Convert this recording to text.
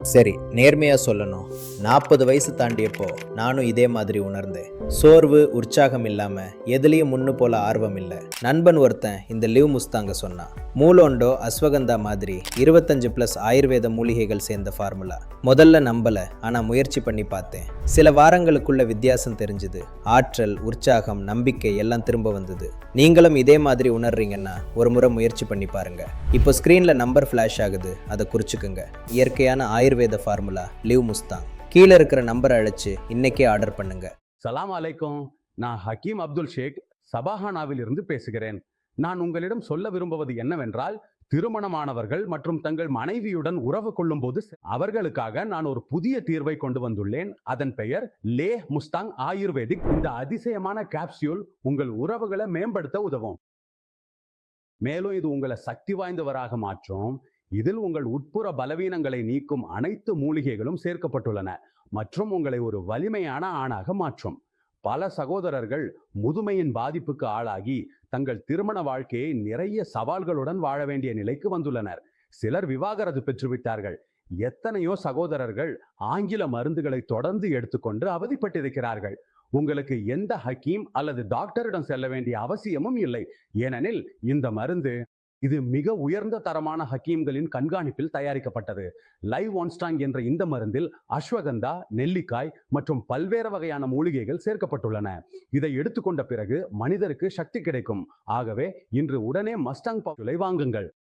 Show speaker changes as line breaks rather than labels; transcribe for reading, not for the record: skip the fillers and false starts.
சரி, நேர்மையா சொல்லணும். 40 வயசு தாண்டியப்போ நானும் இதே மாதிரி உணர்ந்தேன். சோர்வு, உற்சாகம் இல்லாம எதுலயும் முன்னு போல ஆர்வம் இல்ல. நண்பன் ஒருத்தன் இந்த லிவ் முஸ்தாங்க சொன்னான். மூலோண்டோ, அஸ்வகந்தா மாதிரி 25+ ஆயுர்வேத மூலிகைகள் சேர்ந்த ஃபார்முலா. முதல்ல நம்பல, ஆனா முயற்சி பண்ணி பார்த்தேன். சில வாரங்களுக்குள்ள வித்தியாசம் தெரிஞ்சுது. ஆற்றல், உற்சாகம், நம்பிக்கை எல்லாம் திரும்ப வந்தது. நீங்களும் இதே மாதிரி உணர்றீங்கன்னா ஒரு முறை முயற்சி பண்ணி பாருங்க. இப்போ ஸ்கிரீன்ல நம்பர் ஃபிளாஷ் ஆகுது, அதை குறிச்சுக்குங்க. இயற்கையான ஆயுர்வேத ஃபார்முலா லிவ் முஸ்தாங். கீழே இருக்கிற நம்பரை அழைச்சு இன்னைக்கே ஆர்டர் பண்ணுங்க.
சலாம் அலைக்கும். நான் ஹக்கீம் அப்துல் ஷேக் சபாஹானாவில் இருந்து பேசுகிறேன். நான் உங்களிடம் சொல்ல விரும்புவது என்னவென்றால், திருமணமானவர்கள் மற்றும் தங்கள் மனைவியுடன் உறவு கொள்ளும் போது அவர்களுக்காக நான் ஒரு புதிய தீர்வை கொண்டு வந்துள்ளேன். அதன் பெயர் லே முஸ்தாங் ஆயுர்வேதிக். இந்த அதிசயமான கேப்சியூல் உங்கள் உறவுகளை மேம்படுத்த உதவும். மேலும் இது உங்களை சக்தி வாய்ந்தவராக மாற்றும். இதில் உங்கள் உட்புற பலவீனங்களை நீக்கும் அனைத்து மூலிகைகளும் சேர்க்கப்பட்டுள்ளன மற்றும் உங்களை ஒரு வலிமையான ஆணாக மாற்றும். பல சகோதரர்கள் முதுமையின் பாதிப்புக்கு ஆளாகி தங்கள் திருமண வாழ்க்கையை நிறைய சவால்களுடன் வாழ வேண்டிய நிலைக்கு வந்துள்ளனர். சிலர் விவாகரத்து பெற்றுவிட்டார்கள். எத்தனையோ சகோதரர்கள் ஆங்கில மருந்துகளை தொடர்ந்து எடுத்துக்கொண்டு அவதிப்பட்டிருக்கிறார்கள். உங்களுக்கு எந்த ஹக்கீம் அல்லது டாக்டரிடம் செல்ல வேண்டிய அவசியமும் இல்லை. ஏனெனில் இந்த மருந்து இது மிக உயர்ந்த தரமான ஹக்கீம்களின் கண்காணிப்பில் தயாரிக்கப்பட்டது. லைவ் ஒன்ஸ்டாங் என்ற இந்த மருந்தில் அஸ்வகந்தா, நெல்லிக்காய் மற்றும் பல்வேறு வகையான மூலிகைகள் சேர்க்கப்பட்டுள்ளன. இதை எடுத்துக்கொண்ட பிறகு மனிதருக்கு சக்தி கிடைக்கும். ஆகவே இன்று உடனே மஸ்டாங் பவுடரை வாங்குங்கள்.